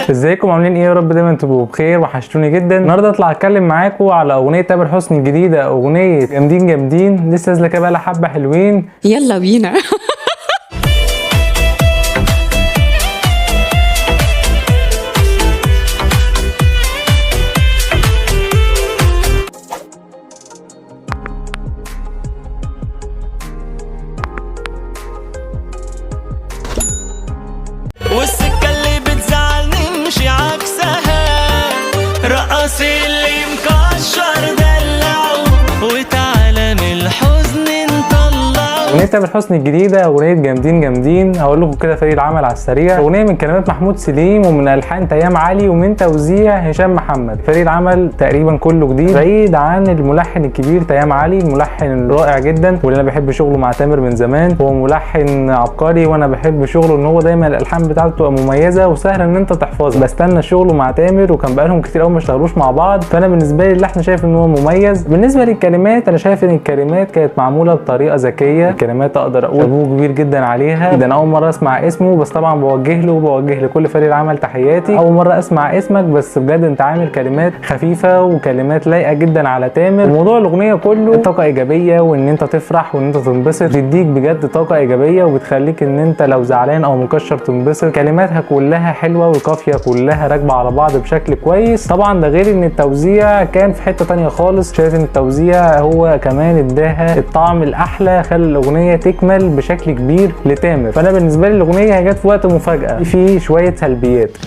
ازيكم عاملين ايه؟ يا رب دايما تبقوا بخير، وحشتوني جدا. النهارده اطلع اتكلم معاكم على اغنيه تامر حسني الجديده، اغنيه جامدين جامدين، لسه نازله كده بقالها حبه حلوين. يلا بينا. والسكة اللي بتزعلني نمشي عكسها، رقص اللي مكشر دلعه، وتعالى من الحزن نطلعه. اغنيه تامر حسني الجديده اغنيه جامدين جامدين. هقول لكم كده فريق العمل على السريع. اغنيه من كلمات محمود سليم ومن الحان تيام علي ومن توزيع هشام محمد. فريق العمل تقريبا كله جديد بعيد عن الملحن الكبير تيام علي، الملحن رائع جدا واللي انا بحب شغله مع تامر من زمان. هو ملحن عبقري وانا بحب شغله، ان هو دايما الالحان بتاعته بتبقى مميزه وسهله ان انت تحفظها. بستنى شغله مع تامر، وكان بقالهم كتير قوي ما اشتغلوش مع بعض، فانا بالنسبه لي اللحن شايف ان هو مميز. بالنسبه للكلمات انا شايف ان الكلمات كانت معموله بطريقه ذكيه. الكلمات اقدر اقول ابوه كبير جدا عليها. ده انا اول مره اسمع اسمه، بس طبعا بوجه له وبوجه لكل فريق العمل تحياتي. اول مره اسمع اسمك، بس بجد انت عامل كلمات خفيفه وكلمات لايقه جدا على تامر. وموضوع الاغنيه كله طاقه ايجابيه، وان انت تفرح وان انت تنبسط، بتديك بجد طاقه ايجابيه وبتخليك ان انت لو زعلان او مكشر تنبسط. كلماتها كلها حلوه والقافيه كلها راكبه على بعض بشكل كويس. طبعا ده غير ان التوزيع كان في حته تانيه خالص. شايف ان التوزيع هو كمان اداها الطعم الاحلى، خلى الاغنيه تكمل بشكل كبير لتامر. فانا بالنسبه لي الاغنيه هي جت في وقت مفاجاه في شويه سلبيات.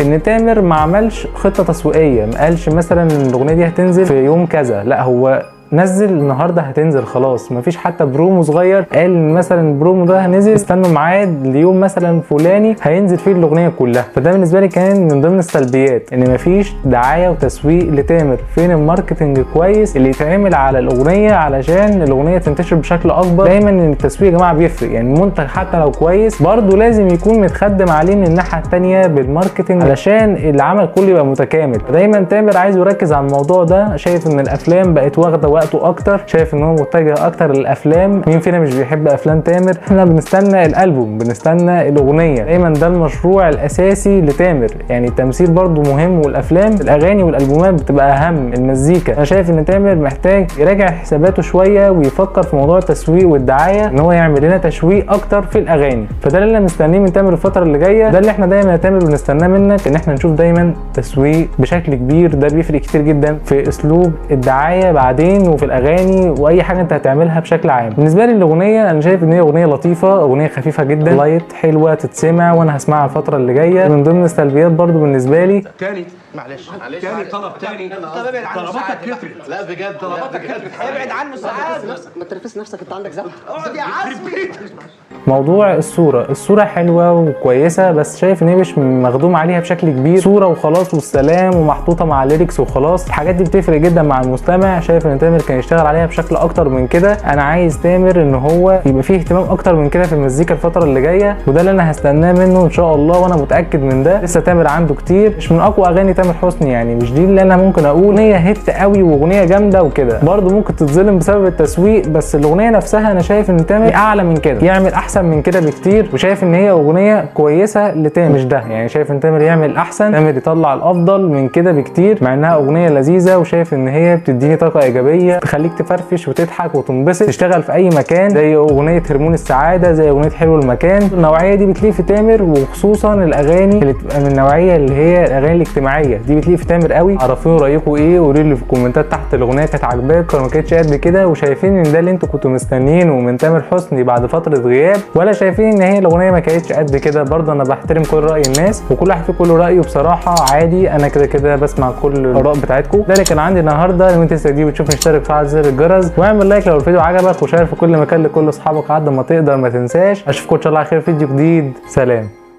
ان تامر ما عملش خطه تسويقيه، ما قالش مثلا ان الاغنيه دي هتنزل في يوم كذا، لا هو نزل النهارده هتنزل خلاص. مفيش حتى برومو صغير قال ان مثلا البرومو ده هنزل، استنوا ميعاد ليوم مثلا فلاني هينزل فيه الاغنيه كلها. فده بالنسبه لي كان من ضمن السلبيات، ان مفيش دعايه وتسويق لتامر. فين الماركتنج كويس اللي يتعمل على الاغنيه علشان الاغنيه تنتشر بشكل اكبر؟ دايما ان التسويق يا جماعه بيفرق، يعني المنتج حتى لو كويس برضه لازم يكون متخدم عليه من الناحيه الثانيه بالماركتنج علشان العمل كله يبقى متكامل. دايما تامر عايز يركز على الموضوع ده. شايف ان الافلام بقت واخده وقته اكتر، شايف ان هو متجه اكتر للافلام. مين فينا مش بيحب افلام تامر؟ احنا بنستنى الالبوم، بنستنى الاغنيه، دايما ده المشروع الاساسي لتامر. يعني التمثيل برضو مهم، والافلام الاغاني والالبومات بتبقى اهم. المزيكا انا شايف ان تامر محتاج يراجع حساباته شويه ويفكر في موضوع التسويق والدعايه، ان هو يعمل لنا تشويق اكتر في الاغاني. فده اللي انا مستنيه من تامر الفتره اللي جايه، ده اللي احنا دايما يا تامر بنستناه منك، ان احنا نشوف دايما تسويق بشكل كبير. ده بيفرق كتير جدا في اسلوب الدعايه بعدين وفي الاغاني واي حاجه انت هتعملها بشكل عام. بالنسبه لي الاغنيه انا شايف ان هي اغنيه لطيفه، اغنيه خفيفه جدا، لايت، حلوه تتسمع، وانا هسمعها الفتره اللي جايه. من ضمن السلبيات برضو بالنسبه لي تاني معلش تاني طلب تاني. طب ابعد عنه، طلباتك كترت. لا بجد طلباتك كترت. ابعد عنه ساعات. ما تنرفز نفسك، انت عندك زهق. اقعد يا عزمي. موضوع الصوره حلوه وكويسه، بس شايف ان هي مش مخدوم عليها بشكل كبير. صوره وخلاص والسلام ومحطوطه مع الليركس وخلاص. الحاجات دي بتفرق جدا مع المستمع. شايف ان تامر كان يشتغل عليها بشكل اكتر من كده. انا عايز تامر ان هو يبقى فيه اهتمام اكتر من كده في المزيكا الفتره اللي جايه، وده اللي انا هستناه منه ان شاء الله، وانا متاكد من ده. لسه تامر عنده كتير، مش من اقوى اغاني تامر حسني، يعني مش دي اللي انا ممكن اقول هي هيت قوي واغنيه جامده وكده. برده ممكن تتظلم بسبب التسويق، بس الاغنيه نفسها انا شايف ان تامر اعلى من كده، يعمل احسن من كده بكتير. وشايف ان هي اغنيه كويسه لتامر، مش ده يعني. شايف ان تامر يعمل احسن، تامر يطلع الافضل من كده بكتير، مع انها اغنيه لذيذه. وشايف ان هي بتديني طاقه ايجابيه تخليك تفرفش وتضحك وتنبسط، تشتغل في اي مكان، زي اغنيه هرمون السعاده، زي اغنيه حلو المكان. النوعيه دي بتليق في تامر، وخصوصا الاغاني اللي بتبقى من النوعيه اللي هي الاغاني الاجتماعيه دي بتليق في تامر قوي. عرفوني رايكم ايه، وقولوا لي في الكومنتات تحت الاغنيه كانت عاجباك ولا ما كانتش قد كده، وشايفين ان ده اللي انتوا كنتوا مستنيينه من تامر حسني بعد فتره غياب، ولا شايفين ان هي الاغنيه ما كانتش قد كده. برضه انا بحترم كل راي الناس، وكل واحد فيكم له رايه بصراحه عادي. انا كده كده بسمع كل الاراء بتاعتكم. ده اللي كان عندي النهارده. لو انت لسه جديد بتشوفني اشترك فعل زر الجرس واعمل لايك لو الفيديو عجبك، وشير في كل مكان لكل اصحابك قد ما تقدر. ما تنساش. اشوفكم ان شاء الله على خير في فيديو جديد. سلام.